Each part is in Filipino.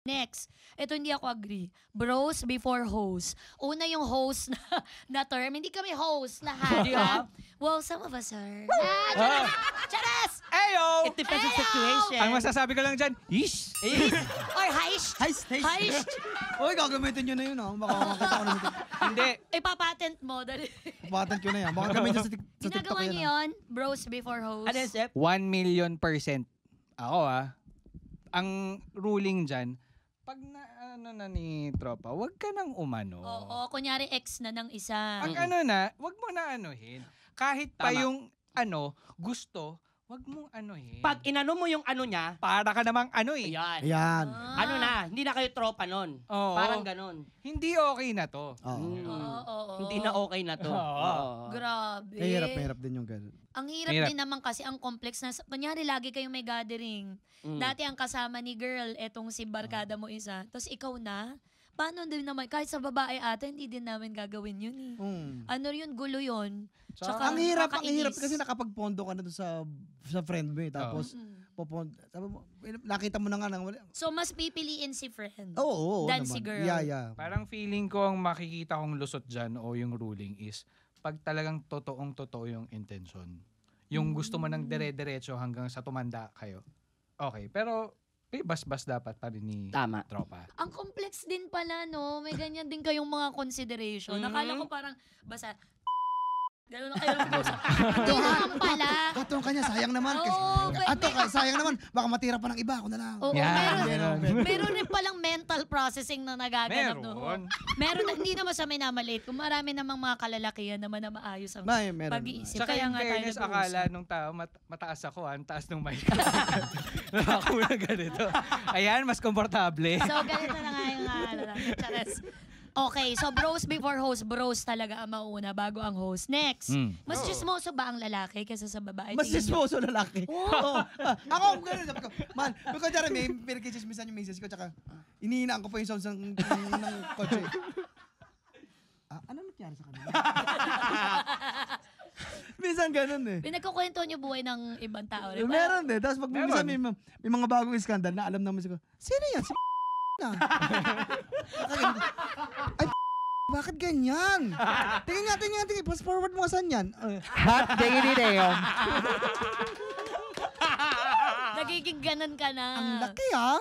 Next, ito hindi ako agree. Bros before hoes. Una yung host na term. Hindi kami host lahat. Ha? Well, some of us are. Charas! Ayo! It depends on situation. Ang masasabi ko lang dyan, ish! Or heist. Heist. Uy, gagamitin nyo na yun, ha? Baka makita ko na sa Hindi. Ipapatent mo. Dali. patent ko na yan. Baka gamitin sa TikTok Ginagawa yan. niyo yun? Bros before host. Ano yung Sep? 1,000,000%. Ako ang ruling dyan, pag na ni tropa, wag ka nang umano. Oo, kunyari ex na ng isa. Pag wag mo na anuhin. Kahit pa Tama. yung gusto, wag mong anuhin. Pag inano mo yung ano niya, para ka namang ayan. Ayan. Ano na, hindi na kayo tropa nun. Oo. Parang ganon. Hindi okay na to. Oo. Oo. Hindi na okay na to. Oo. Grabe. Mahirap din yung gano'n. Ang hirap din naman kasi ang complex na, kunyari lagi kayong may gathering. Dati ang kasama ni girl, etong si barkada mo isa. Tapos ikaw na, paano din naman, kahit sa babae ata, hindi din namin gagawin yun eh. Ano yun, gulo yun. Tsaka, Ang hirap nakakainis. kasi nakapagpondo ka na doon sa friend mo eh. Tapos, sabi mo, nakita mo na nga nang wala. So, mas pipiliin si friend Oo, than naman. si girl. Yeah. Parang feeling ko ang makikita kong lusot dyan o yung ruling is pag talagang totoo yung intention. Yung gusto mo ng dire-diretso hanggang sa tumanda kayo. Okay, pero bas-bas dapat pa rin ni Tama. tropa. Ang complex din pala, no? May ganyan din kayong mga consideration. Nakala ko parang, basta, gano'n na kayo mag-usap. Hindi naman pala. Katong kanya, sayang naman. Oo, Sayang naman. Baka matira pa ng iba. Ako na lang. Oo, Yan. meron rin palang mental processing na nagaganap. Meron. Meron na, hindi naman sa may namalate. Kung marami namang mga kalalakihan naman na maayos ang Meron. pag-iisip. Saka Kaya in nga tayo fairness, nag-uusap. akala nung tao, mataas ako, ang taas ng mic. Ako na ganito. Ayan, mas komportable. So, ganito na nga yung charas. Okay, so bros before host, bros talaga ang mauna bago ang host. Next, mas chismoso ba ang lalaki kaysa sa babae? Mas Tingin niyo? chismoso lalaki. Oo. Ako, gano'n. Sabi ko, man, because dyan may pinagkichismisan yung misis ko, tsaka inihinaan ko pa yung sounds ng kotse. Ano nangyari sa kanila? Minsan ganun eh. Pinagkukwento niyo buhay ng ibang tao. Rin. Meron eh. Tapos pag minsan may mga bagong iskandal na alam naman ko, sino yan? Si na. Ay, bakit ganyan? Tingin. Pass forward mo nga saan yan. Hot diggity damn. Nagiging ganon ka na. Ang laki ha?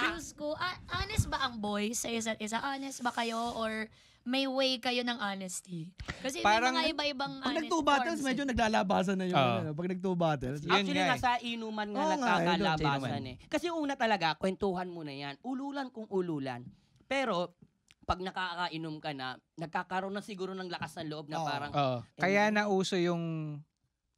Diyos ko. Honest ba ang boys sa isa't isa? Honest ba kayo or may way kayo ng honesty? Kasi Parang, may mga ibang Pag honest nag-two battles, forms medyo naglalabasan na yung ano. Pag nag-two battles. Actually, nga eh. nasa inuman nga Oo nga, nagkakalabasan eh. Kasi una talaga, kwentuhan mo na yan. Ululan kung ululan. Pero, pag nakakainom ka na, nagkakaroon na siguro ng lakas ng loob na parang... Kaya nauso yung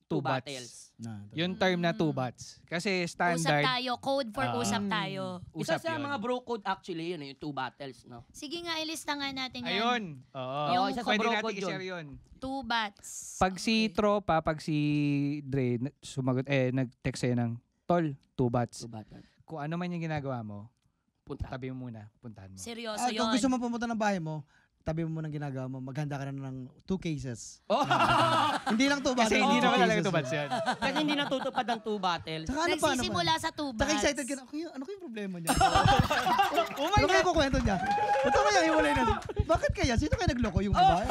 two bats. Yung term na two bats. Kasi Usap standard. tayo. Code for usap tayo. Isa Usap sa yun. mga bro code actually, yun, yung two battles, no? Sige nga, ilista nga natin yan. Ayun. Oo. Yung isa sa Pwede bro natin code yun. i-share yun. Two bats. Pag si tropa, pag si Dre sumagot, nag-text sa'yo ng, Tol, two bats. Two battles. Kung ano man yung ginagawa mo, Punta. tabi mo muna, puntahan mo. Seryoso Kung yun. gusto mo pumunta ng bahay mo, tabi mo muna ng ginagawa mo, maghanda ka na ng 2 cases. Hindi lang 2 battles. Kasi hindi two naman talaga cases. two bats yan. Kasi hindi natutupad ang two battles. Tsaka ano pa Nagsisimula sa two bats. Taka excited ka na, ano ko yung problema niya? Ano kaya kukwento niya? Ito kaya iwalay na. Bakit kaya? Sino kaya nagloko yung babae?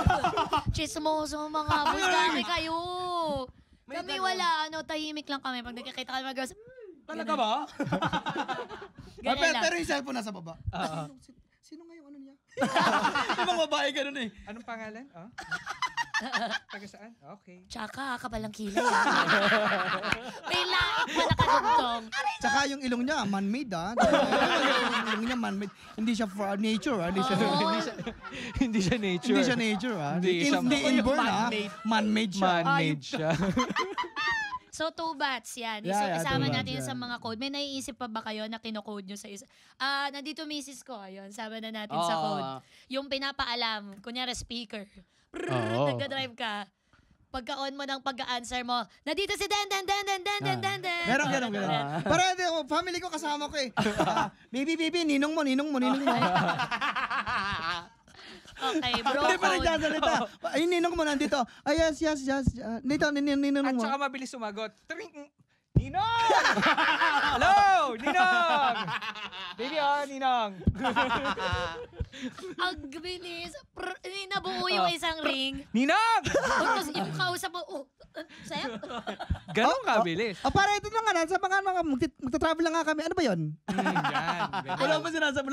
Chismoso mga boys. Kami kayo. Kami wala. Tahimik lang kami. Pag nagkikita kami mag-girls. Talaga ba? Ganun lang. Pero yung cellphone nasa baba. Sino nga yung ano niya? Ibang babae ganun eh. Anong pangalan? Taga saan? Okay. Tsaka, kapalang kilay. May laik pa nakadugtong. Tsaka yung ilong niya, man-made yung ilong niya, man-made. Hindi siya for nature Hindi siya nature. Hindi siya nature Hindi siya Hindi inborn man-made. Man-made siya. Man-made siya. So, two bats yan. Yeah, Isama two natin bats, yan sa mga code. May naiisip pa ba kayo na kinocode nyo sa isa? Nandito misis ko. Ayun, sama na natin sa code. Yung pinapaalam, kunyari speaker. Nagda-drive ka. Pagka-on mo ng pagka-answer mo, nandito si Den. Meron. Para family ko kasama ko eh. Baby, ninong mo. Okay, bro Hindi pa code. nagsasalita. Ay, ninong mo nandito. Ay, yes. Ninong At mo. saka mabilis sumagot. Ninong! Hello! Ninong! Baby, Ninong. Ang bilis. Nabuo yung isang ring. Ninong! Tapos yung kausap mo, sa'yo? Ganon kabilis. Para ito na nga, sa mga magta-travel lang nga kami. Ano ba yun? Yan. Wala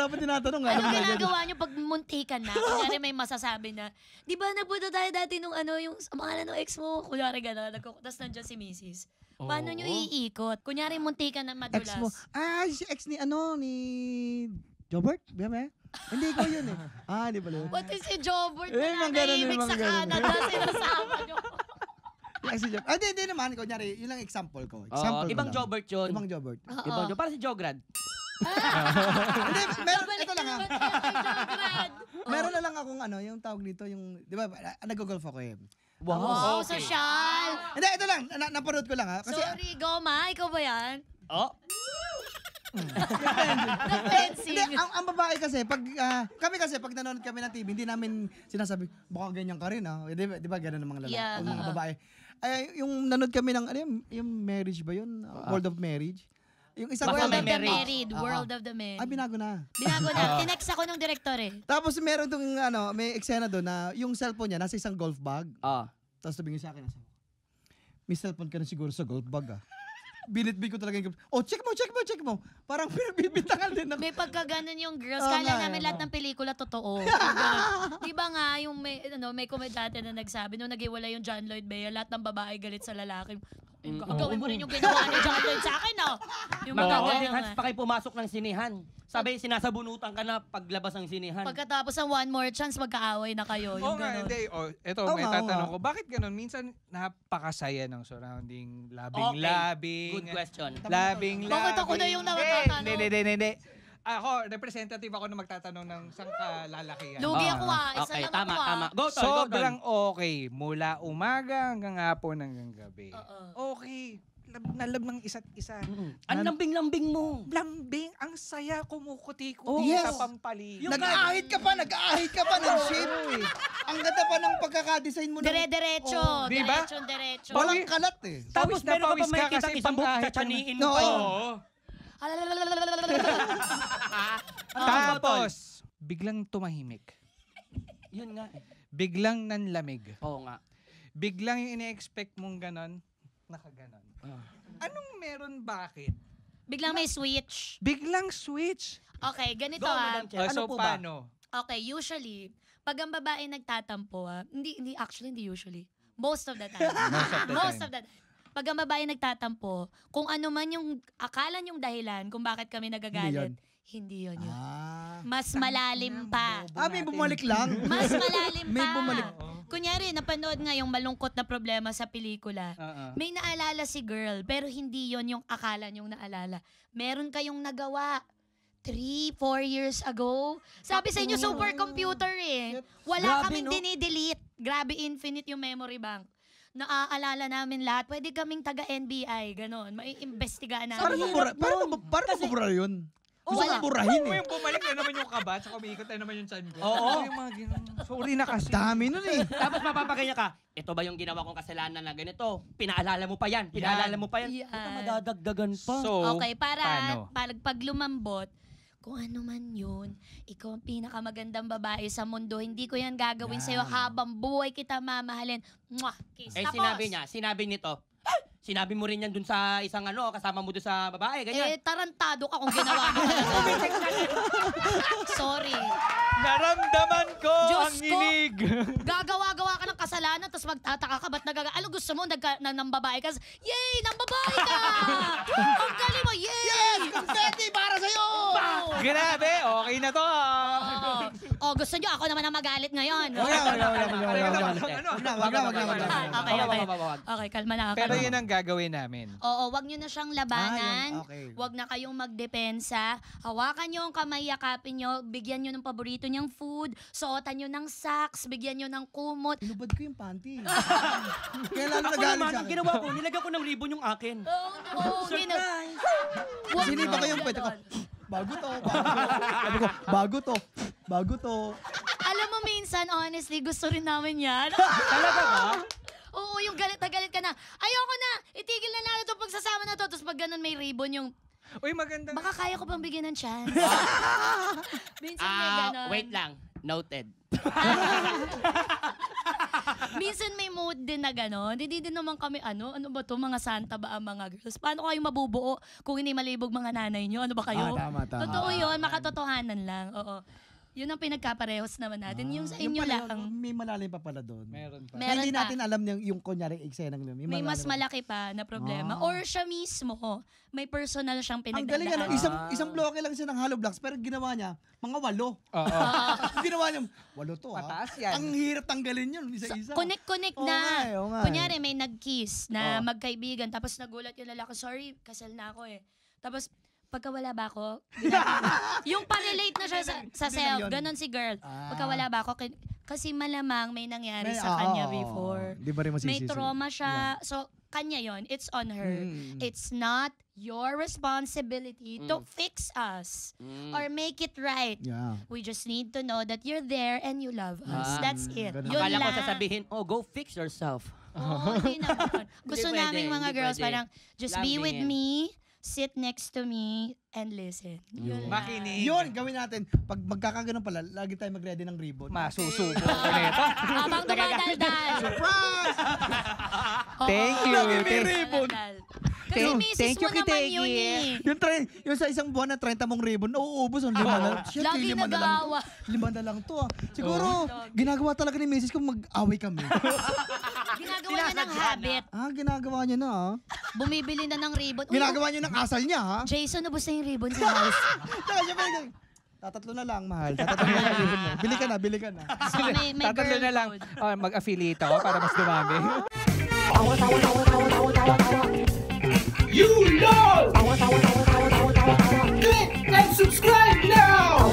pa tinatanong. Anong ginagawa nyo pag muntikan na? Kunyari may masasabi na, di ba nagpunta tayo dati nung yung pangalan ng ex mo? Kunyari gano'n, tapos nandiyan si Mrs. Paano nyo iikot? Kunyari muntikan na madulas. Ex mo. Si ex ni Jobert? Bebe? Hindi ko yun eh. Hindi pala yun. What is si Jobert Eh, na mga ganun, nanahimik mga sa ganun. Canada? Sinasama nyo. Ex ni Jobert. Hindi naman. Kunyari, yun lang example ko. Oo, Example ko ibang lang. Jobert yun. Ibang Jobert. Ibang Jobert. Para si Jograd. Hindi, meron, Balik ito lang na ha. naman kay Jograd. Meron na lang akong yung tawag dito, yung, di ba, nag-golf ako eh. Wow, Okay. social. Hindi, ito lang, napanood ko lang ha. Kasi, Sorry, Goma, ikaw ba yan? Oh. Na-fencing. hindi, ang babae kasi, kami kasi, pag nanonood kami ng TV, hindi namin sinasabi, baka ganyan ka rin ha. Di ba, ganun ang mga lalaki, Yeah, ang mga babae. Ay, yung nanonood kami ng, yung marriage ba yun? World of Marriage? Yung isa ko Basta World may of the marriage. Married. World of the Married. binago na. Binago na. Tinext ako ng director eh. Tapos meron tong may eksena doon na yung cellphone niya nasa isang golf bag. Oh. Tapos tumingin sa akin, may cellphone ka na siguro sa golf bag ah. Binitbit ko talaga yung check mo. Parang pinagbibintangan din ako. May pagkaganon yung girls. Oo Kala nga, namin oo. lahat ng pelikula totoo. Di ba nga, yung may komedyante na nagsabi, nung naghiwalay yung John Lloyd Mayer, lahat ng babae galit sa lalaki. Gagawin mo rin yung ginawa ni John Lloyd sa akin, no? Yung mga Mga ganun Hans nga. pa kayo pumasok ng sinihan. Sabi, sinasabunutan ka na paglabas ng sinihan. Pagkatapos ng one more chance, magkaaway na kayo. Oo Yung nga, ganun. hindi. Eto, Oo may nga, tatanong oo ko. Bakit ganun? Minsan, napakasaya ng surrounding. Okay. Labing. Good question. Labing. Bakit ako na yung natatanong? Hindi. Ako, representative ako na magtatanong ng saan ka lalakihan. Lugi ako Isa Okay, lang tama, ako tama. Go, Tol, go, Tol. Sobrang okay. Mula umaga hanggang hapon hanggang gabi. Okay. Nalab ng isa't isa. Ang lambing-lambing mo. Lambing, ang saya, kumukuti-kuti Oh, yes. sa pampali. Nag-aahit ka pa, nag-shape. Ang ganda pa ng pagkaka-design mo. Dire-diretso. Di ba? Diretso. Walang kalat eh. Tapos Pawis na meron ka pawis pa ka makikita kasi isang buhok, pang-ahit tsatsaniin mo. mo pa. Oo. Tapos, biglang tumahimik. Yun nga. Biglang nanlamig. Oo nga. Biglang yung ine-expect mong ganon, nakaganon. Anong meron bakit? Biglang may switch. Biglang switch. Okay, ganito Go, Madam Chair. Ano so, po ba? paano? Okay, usually, pag ang babae nagtatampo, hindi usually. Most of the time. Most of the time. Pag ang babae nagtatampo, kung ano man yung akala nyong dahilan kung bakit kami nagagalit, hindi yun. Mas malalim pa. May bumalik lang. Mas malalim pa. May bumalik. Kunyari, napanood nga yung malungkot na problema sa pelikula. May naalala si girl, pero hindi yon yung akala nyong naalala. Meron kayong nagawa 3-4 years ago. Sabi sa inyo, supercomputer eh. Wala Grabe, kaming no? dinidelete. Grabe, infinite yung memory bank. Naaalala namin lahat. Pwede kaming taga-NBI, ganon. Maiimbestigaan namin. Parang mabura yun. Gusto Wala. ko burahin eh. Yung bumalik na naman yung kaba, saka umiikot na naman yung chan ko. Oo. Yung mga ganun. Sorry na kasi. Dami nun eh. Tapos mapapaganya ka, ito ba yung ginawa kong kasalanan na ganito? Pinaalala mo pa yan. Pinaalala mo pa yan. Yan. Ito madadagdagan pa. So, Okay, paano? pag lumambot, kung ano man yun, ikaw ang pinakamagandang babae sa mundo. Hindi ko yan gagawin sa'yo habang buhay kita mamahalin. Mwah! Kiss. Eh, Tapos, sinabi nito, sinabi mo rin yan dun sa isang kasama mo dun sa babae, ganyan. tarantado ka kung ginawa mo talaga. Sorry. naramdaman ko Diyos ang ko. inig. Gagawa-gawa ka ng kasalanan, tapos magtataka ka, ba't ano gusto mo, nang babae ka? Yay! Nang babae ka! Ang galing mo, yay! Yes! Confetti para sa'yo! Grabe, okay na to. Oh, gusto nyo, ako naman ang magalit ngayon. Wag. Okay, kalma na. Pero kalma. yun ang gagawin namin. Oo, wag nyo na siyang labanan. Okay. Wag na kayong magdepensa. Hawakan nyo ang kamay, yakapin nyo. Bigyan nyo ng paborito niyang food. Suotan nyo ng socks. Bigyan nyo ng kumot. Tinubad ko yung panty. Kaya lalo Ako nagalit naman, sa ang akin. ginawa ko, nilagyan ko ng ribbon yung akin. Oo, Surprise! Wag Sini ba nyo kayong pwede ko? ganon. Bago to. Sabi ko, bago to. Alam mo minsan, honestly, gusto rin namin yan. Talaga ba? Oo, yung galit na ka na. Ayoko na, itigil na natin itong pagsasama na to. Tapos pag ganun may ribbon yung, Uy, magandang... Baka kaya ko pang bigyan ng chance. Minsan may ganon. Wait lang. Noted. Minsan may mood din na gano'n. Hindi din naman kami ano ba to, mga santa ba ang mga girls? Paano kayo mabubuo kung hindi malibog mga nanay nyo? Ano ba kayo? Tama. Totoo yun, makatotohanan lang. Oo. Yun ang pinagkaparehos naman natin. Yung sa inyo lang. May malalim pa pala doon. Meron pa. Meron Hindi pa. natin alam yung kunyari eksenang yun. May mas malaki pa na problema. Or siya mismo, may personal siyang Ang galing ano, pinagdadaan. isang bloke lang siya ng hollow blocks pero ginawa niya mga 8. Oo. Ginawa niya 8 to Mataas yan. Ang hirap tanggalin yun isa-isa. Connect Oo na. nga eh, oo nga eh. Kunyari, may nag-kiss na magkaibigan, tapos nagulat yung lalaki, sorry, kasal na ako eh. Tapos, pagka wala ba ako, yung pa-relate na siya sa Hindi lang self, yun. ganon si girl. Pagka wala ba ako, kasi malamang may nangyari May- sa kanya oo, before. Di ba rin masisisi? May trauma siya. So, kanya yon, it's on her. It's not your responsibility to fix us or make it right. Yeah. We just need to know that you're there and you love us. That's it. Ganun. Yun Akala ko lang. sasabihin, go fix yourself. Oo, hindi naman. Gusto Hindi namin pwede, mga hindi girls, pwede. parang just be with Lambingin. me, sit next to me, and listen. Yun lang. Makinig. Yun, gawin natin. Pag magkakaganon pala, lagi tayo mag-ready ng ribbon. Masusubo ko nito. Habang dumadaldal. Surprise! Oo, Thank you. Lagi may daldal. ribbon. Kasi misis mo naman yun eh. Yung sa isang buwan na 30 mong ribbon, nauubos. Ang 5 na. Shit, Lagi 5 na lang. nag-aawa. 5 na lang to ah. Siguro, ginagawa talaga ni Mrs. kung mag-away kami. Ginagawa niya ng habit. Ginagawa niya na ah. Bumibili na ng ribbon. Uy, Ginagawa niya ng asal niya ha. Jason, ubos na yung ribbon sa house. Saka siya pa yung, tatatlo na lang, mahal. Tatatlo na lang ribbon mo. Bili ka na. So, may Tatalo girl na lang. code. Mag-affiliate ako para mas dumami. You know! Click and subscribe now!